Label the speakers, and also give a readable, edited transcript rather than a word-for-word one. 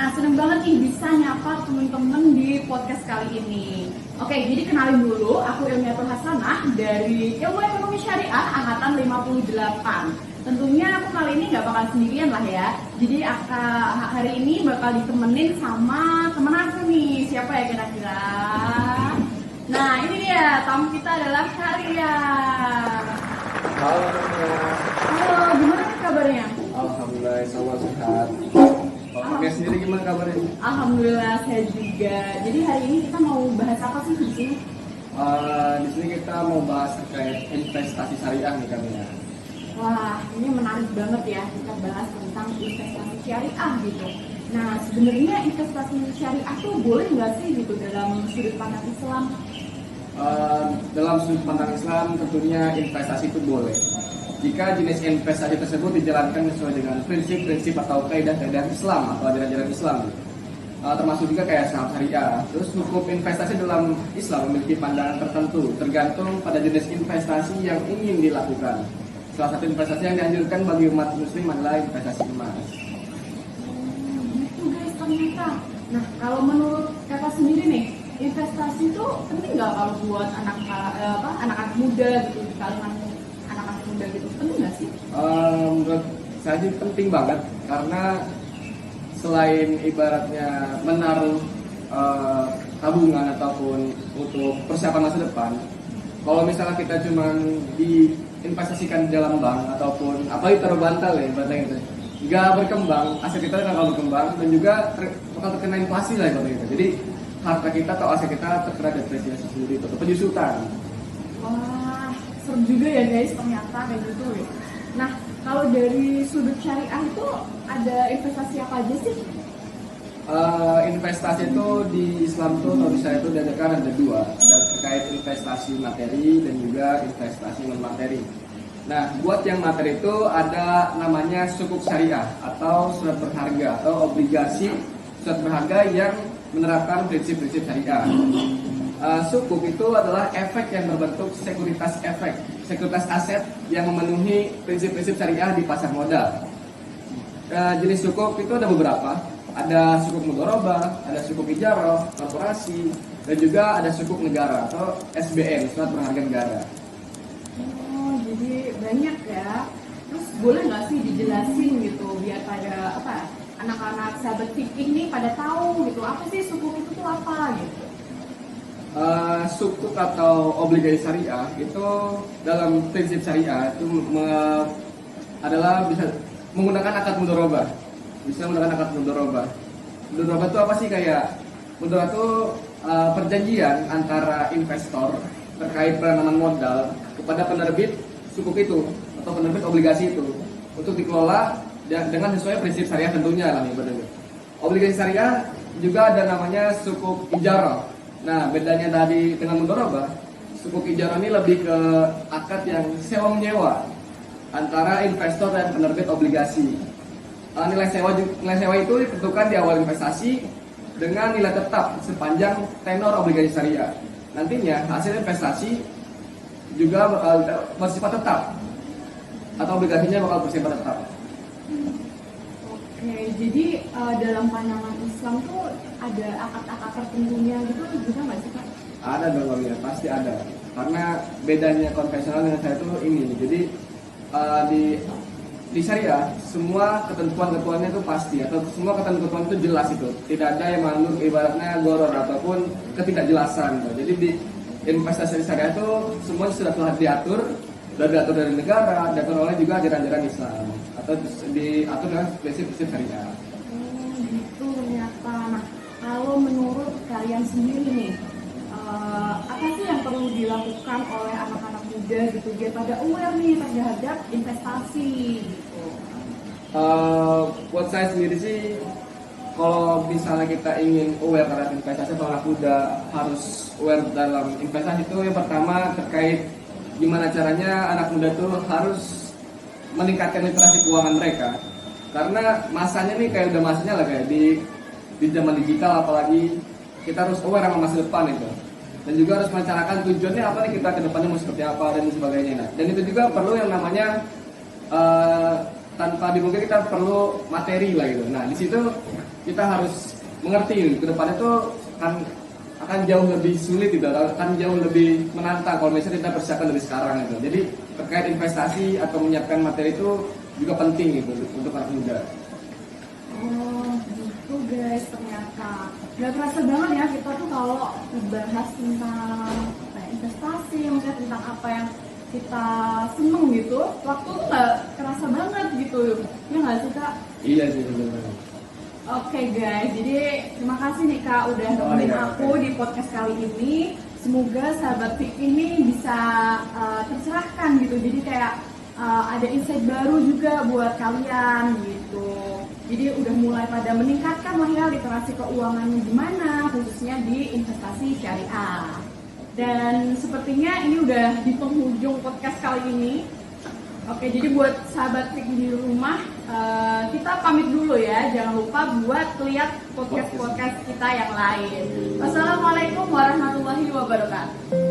Speaker 1: Nah, seneng banget nih bisa nyapa temen-temen di podcast kali ini. Oke, jadi kenalin dulu, aku Ilmiatul Hasanah dari Ilmu Ekonomi Syariah Angkatan 58. Tentunya aku kali ini nggak bakal sendirian lah ya. Jadi hari ini bakal ditemenin sama temen aku nih. Siapa ya kira-kira? Nah, ini dia, tamu kita adalah Karya.
Speaker 2: Halo semuanya.
Speaker 1: Halo, gimana nih kabarnya?
Speaker 2: Alhamdulillah semua sehat. Oke, sendiri gimana kabarnya?
Speaker 1: Alhamdulillah sehat juga. Jadi hari ini kita mau bahas apa sih di sini?
Speaker 2: Di sini kita mau bahas terkait investasi syariah nih kami ya.
Speaker 1: Wah, ini menarik banget ya kita bahas tentang investasi syariah gitu. Nah, sebenarnya investasi syariah tuh boleh nggak sih gitu dalam sudut pandang Islam?
Speaker 2: Dalam sudut pandang Islam tentunya investasi itu boleh jika jenis investasi tersebut dijalankan sesuai dengan prinsip-prinsip atau kaidah-kaidah Islam atau ajaran-ajaran Islam, termasuk juga kayak saham syariah. Terus hukum investasi dalam Islam memiliki pandangan tertentu tergantung pada jenis investasi yang ingin dilakukan. Salah satu investasi yang dianjurkan bagi umat muslim adalah investasi emas.
Speaker 1: Gitu guys ternyata. Nah, kalau menurut kakak sendiri nih, investasi itu penting nggak kalau buat anak-anak muda gitu, di kalangan anak-anak muda gitu, penting nggak sih?
Speaker 2: Menurut saya sih penting banget karena selain ibaratnya menaruh tabungan ataupun untuk persiapan masa depan, kalau misalnya kita cuma diinvestasikan di dalam bank ataupun apalagi taruh bantal ya ibaratnya gitu, nggak berkembang, aset kita nggak akan berkembang dan juga bakal terkena inflasi lah ibaratnya gitu. Jadi harta kita atau aset kita terkena depresiasi sendiri atau penyusutan.
Speaker 1: Wah, serem juga ya guys ternyata kayak gitu ya. Nah, kalau dari sudut syariah itu ada investasi apa aja sih?
Speaker 2: Investasi itu di Islam tuh kalau bisa itu diadakan ada dua, ada terkait investasi materi dan juga investasi non materi. Nah, buat yang materi itu ada namanya sukuk syariah atau surat berharga atau obligasi surat berharga yang menerapkan prinsip-prinsip syariah. Sukuk itu adalah efek yang berbentuk sekuritas efek, sekuritas aset yang memenuhi prinsip-prinsip syariah di pasar modal. Jenis sukuk itu ada beberapa. Ada sukuk mudharabah, ada sukuk ijarah, korporasi, dan juga ada sukuk negara atau SBN, surat berharga negara.
Speaker 1: Oh, jadi banyak ya. Terus boleh nggak sih dijelasin gitu biar pada anak-anak sahabat fikih nih pada tahu gitu apa sih sukuk itu tuh apa gitu?
Speaker 2: Sukuk atau obligasi syariah itu dalam prinsip syariah itu adalah bisa menggunakan akad mudharabah. Bisa menggunakan akad mudharabah. Mudharabah itu apa sih? Kayak mudharabah itu perjanjian antara investor terkait penanaman modal kepada penerbit sukuk itu atau penerbit obligasi itu untuk dikelola dengan sesuai prinsip syariah tentunya lah nih betul. Obligasi syariah juga ada namanya sukuk ijarah. Nah, bedanya tadi dengan mudharabah, sukuk ijarah ini lebih ke akad yang sewa menyewa antara investor dan penerbit obligasi. Nilai sewa itu ditentukan di awal investasi dengan nilai tetap sepanjang tenor obligasi syariah. Nantinya hasil investasi juga bersifat tetap atau obligasinya bakal bersifat tetap.
Speaker 1: Oke, jadi dalam pandangan Islam tuh ada akad-akad tertentunya gitu juga nggak sih Kak?
Speaker 2: Ada dong ya, pasti ada. Karena bedanya konvensional dengan saya itu ini. Jadi di syariah semua ketentuan-ketentuannya itu pasti atau semua ketentuan itu jelas itu. Tidak ada yang mengandung ibaratnya goror ataupun ketidakjelasan. Jadi di investasi syariah itu semua sudah telah diatur dari negara, diatur oleh juga ajaran-ajaran Islam atau diatur dengan prinsip-prinsip syariah.
Speaker 1: Gitu ternyata. Nah, kalau menurut kalian sendiri nih, apa sih yang perlu dilakukan oleh anak-anak muda gitu biar pada aware nih terhadap investasi gitu?
Speaker 2: Buat saya sendiri sih, kalau misalnya kita ingin aware terhadap investasi atau anak muda harus aware dalam investasi itu yang pertama terkait gimana caranya anak muda tuh harus meningkatkan literasi keuangan mereka. Karena masanya nih kayak udah masanya lah kayak di zaman digital, apalagi kita harus aware sama masa depan itu. Dan juga harus merencanakan tujuannya apa nih kita ke depannya mau seperti apa dan sebagainya. Nah, dan itu juga perlu yang namanya tanpa dimungkinkan kita perlu materi lah gitu. Nah, di situ kita harus mengerti ke depannya tuh akan jauh lebih sulit gitu, akan jauh lebih menantang kalau misalnya kita persiapkan dari sekarang gitu. Jadi terkait investasi atau menyiapkan materi itu juga penting gitu untuk anak muda.
Speaker 1: Oh gitu guys, ternyata nggak terasa banget ya kita tuh kalau bahas tentang investasi, misalnya tentang apa yang kita seneng gitu, waktu tuh nggak kerasa banget gitu, ya nggak sih Kak?
Speaker 2: Iya sih benar.
Speaker 1: Oke guys, jadi terima kasih nih Kak udah nemenin aku di podcast kali ini. Semoga sahabat Fik ini bisa tercerahkan gitu, jadi kayak ada insight baru juga buat kalian gitu. Jadi udah mulai pada meningkatkan lah ya literasi keuangannya gimana, khususnya di investasi syariah. Dan sepertinya ini udah di penghujung podcast kali ini. Oke, jadi buat sahabat Fik di rumah, kita pamit dulu ya. Jangan lupa buat lihat podcast-podcast kita yang lain. Wassalamualaikum warahmatullahi wabarakatuh.